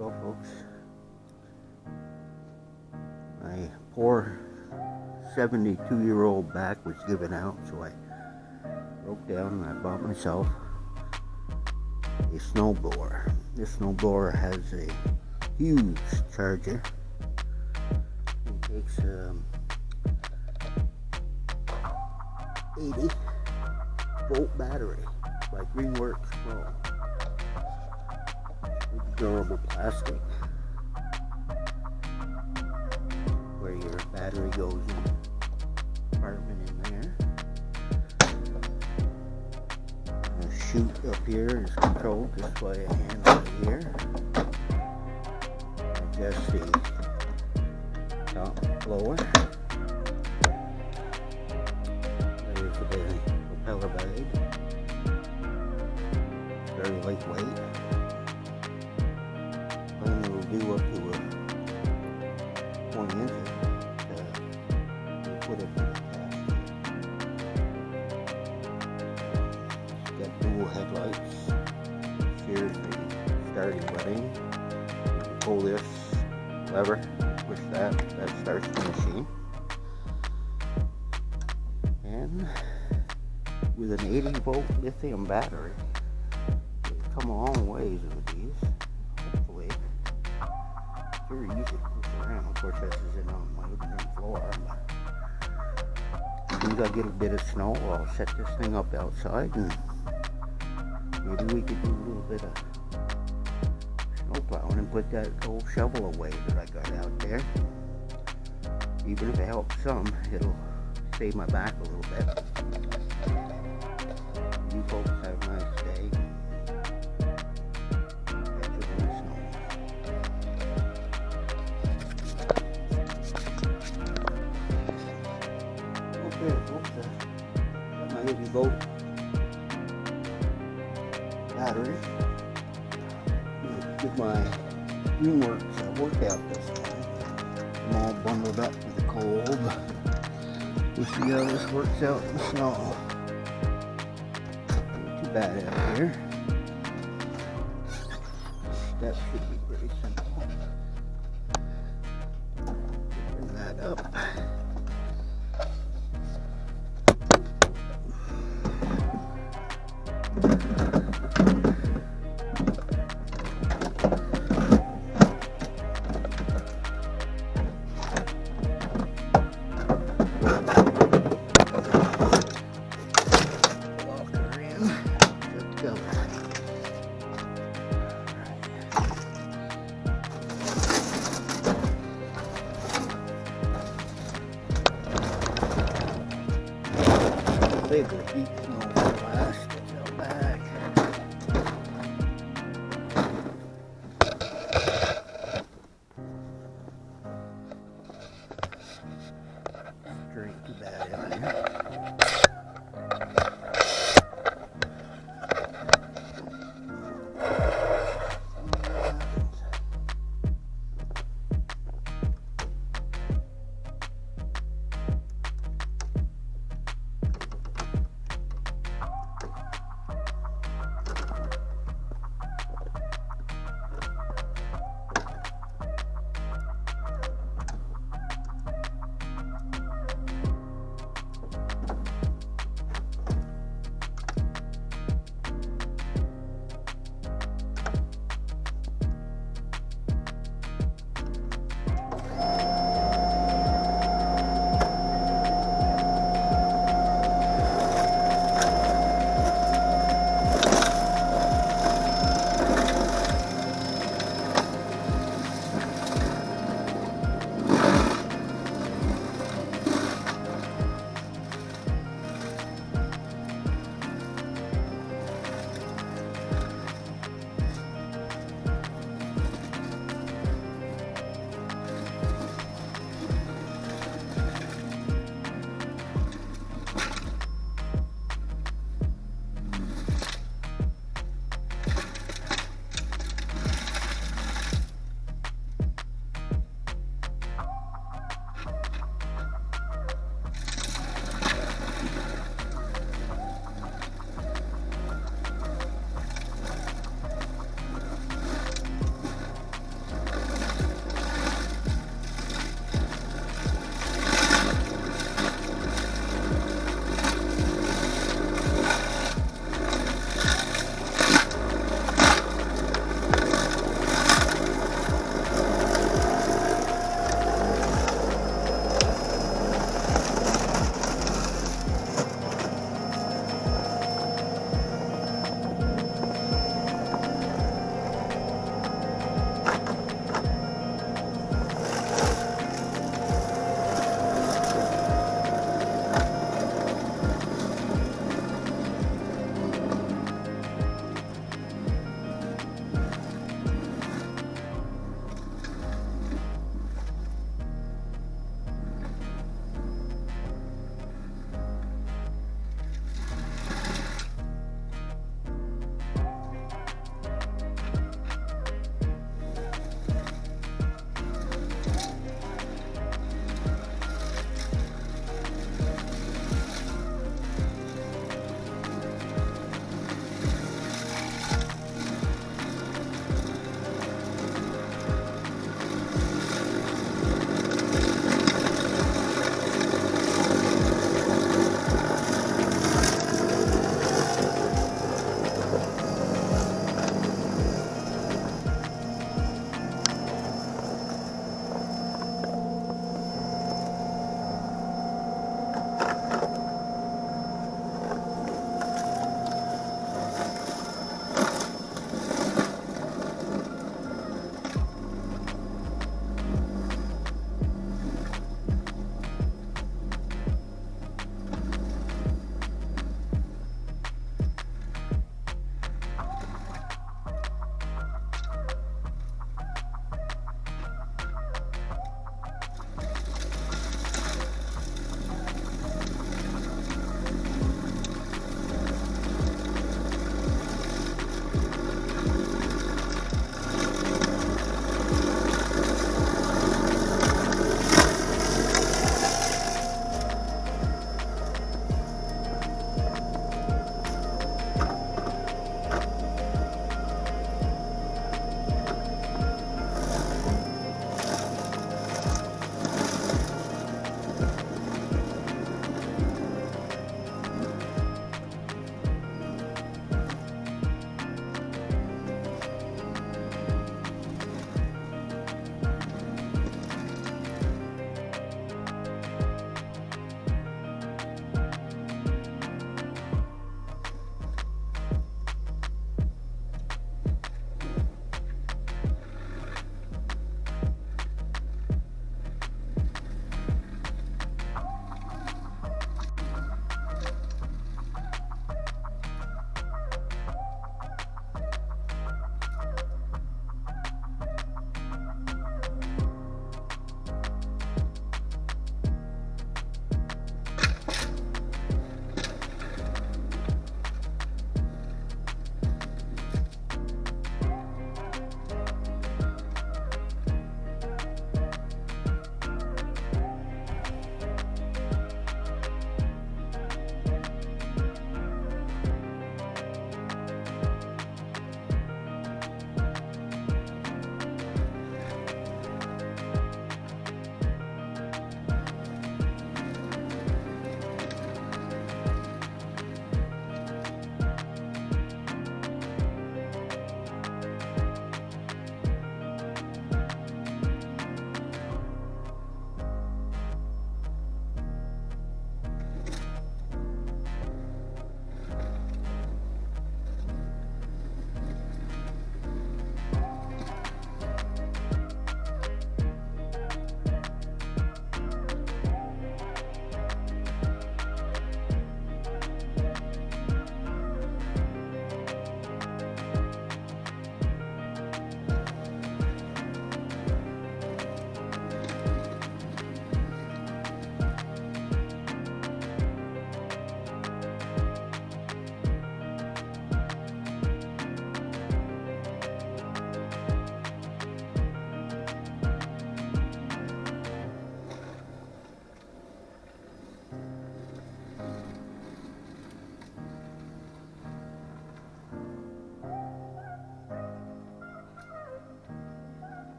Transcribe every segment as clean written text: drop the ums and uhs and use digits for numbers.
Well, folks, my poor 72-year-old back was giving out, so I broke down and I bought myself a snowblower. This snowblower has a huge charger. It takes 80-volt battery by Greenwood Pro. With durable plastic where your battery goes in compartment in there. The chute up here is controlled just by a handle here. Adjust the top blower. There's the propeller blade. Very lightweight. And it will do up to 20 inches to put it in the casket. It's got dual headlights. Here's the starting button. You can pull this lever, push that starts the machine. And with an 80-volt lithium battery, you've come a long ways with these. Hopefully, it's very easy to push around. Of course, this is in on my living room floor. As soon as I get a bit of snow, I'll set this thing up outside, and maybe we could do a little bit of snow plowing and put that old shovel away that I got out there. Even if it helps some, it'll save my back a little bit. You folks have a nice day. Catch you in the snow. Okay, folks, got my 80-volt battery. Give my Greenworks workout this morning. I'm all bundled up with the cold. We'll see how this works out in the snow. Not too bad out here. That should be pretty simple. Bring that up.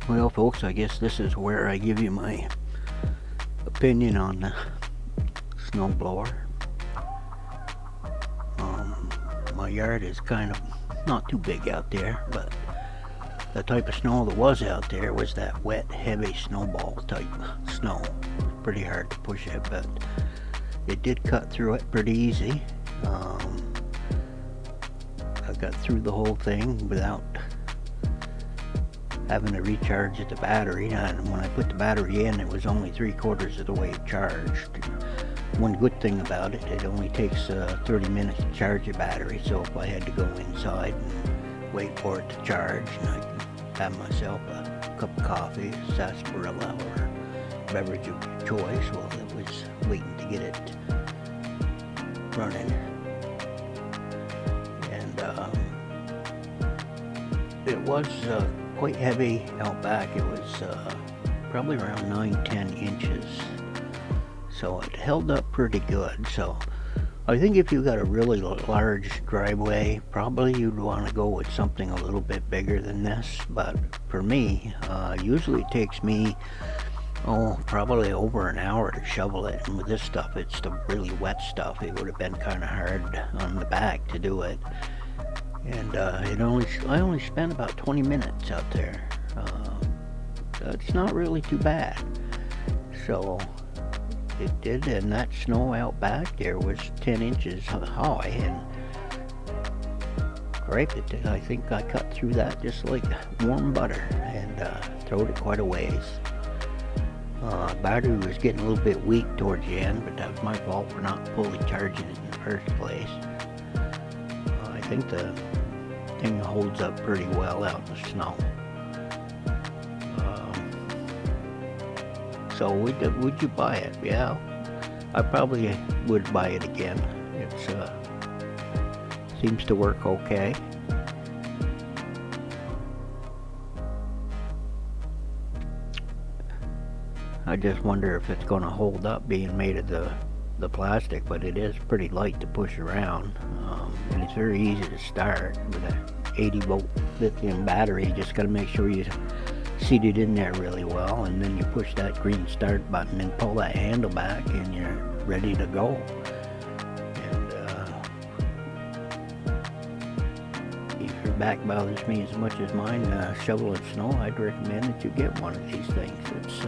Well, folks, I guess this is where I give you my opinion on the snowblower. My yard is kind of not too big out there, but the type of snow that was out there was that wet, heavy snowball type snow. Pretty hard to push it, but it did cut through it pretty easy. I got through the whole thing without having to recharge the battery, and when I put the battery in, it was only 3/4 of the way charged. One good thing about it, it only takes 30 minutes to charge a battery, so if I had to go inside and wait for it to charge, and I can have myself a cup of coffee, sarsaparilla, or beverage of choice, well, it was waiting to get it running. And it was quite heavy out back. It was probably around 9-10 inches. So it held up pretty good. So I think if you got a really large driveway, probably you'd want to go with something a little bit bigger than this. But for me, usually it takes me, probably over an hour to shovel it. And with this stuff, it's the really wet stuff. It would have been kind of hard on the back to do it. And I only spent about 20 minutes out there. It's not really too bad. So it did, and that snow out back there was 10 inches high, and grape it did. I think I cut through that just like warm butter, and throwed it quite a ways. Battery was getting a little bit weak towards the end, but that was my fault for not fully charging it in the first place. I think the thing holds up pretty well out in the snow. So would you buy it? Yeah, I probably would buy it again. It's seems to work okay. I just wonder if it's going to hold up being made of the plastic, but it is pretty light to push around, and it's very easy to start with an 80-volt lithium battery. You just got to make sure you seat it in there really well, and then you push that green start button and pull that handle back, and you're ready to go. And if your back bothers me as much as mine shoveling snow, I'd recommend that you get one of these things. It's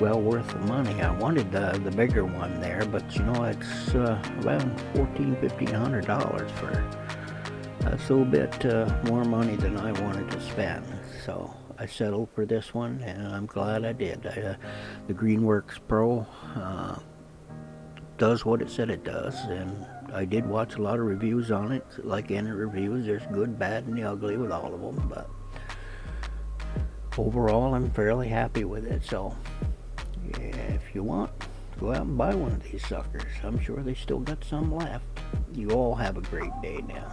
well worth the money. I wanted the bigger one there, but you know, it's around $1,400-$1,500 for that's a little bit more money than I wanted to spend. So I settled for this one, and I'm glad I did. The Greenwood Pro does what it said it does, and I did watch a lot of reviews on it. Like any reviews, there's good, bad, and the ugly with all of them, but overall I'm fairly happy with it. So if you want, go out and buy one of these suckers. I'm sure they still got some left. You all have a great day now.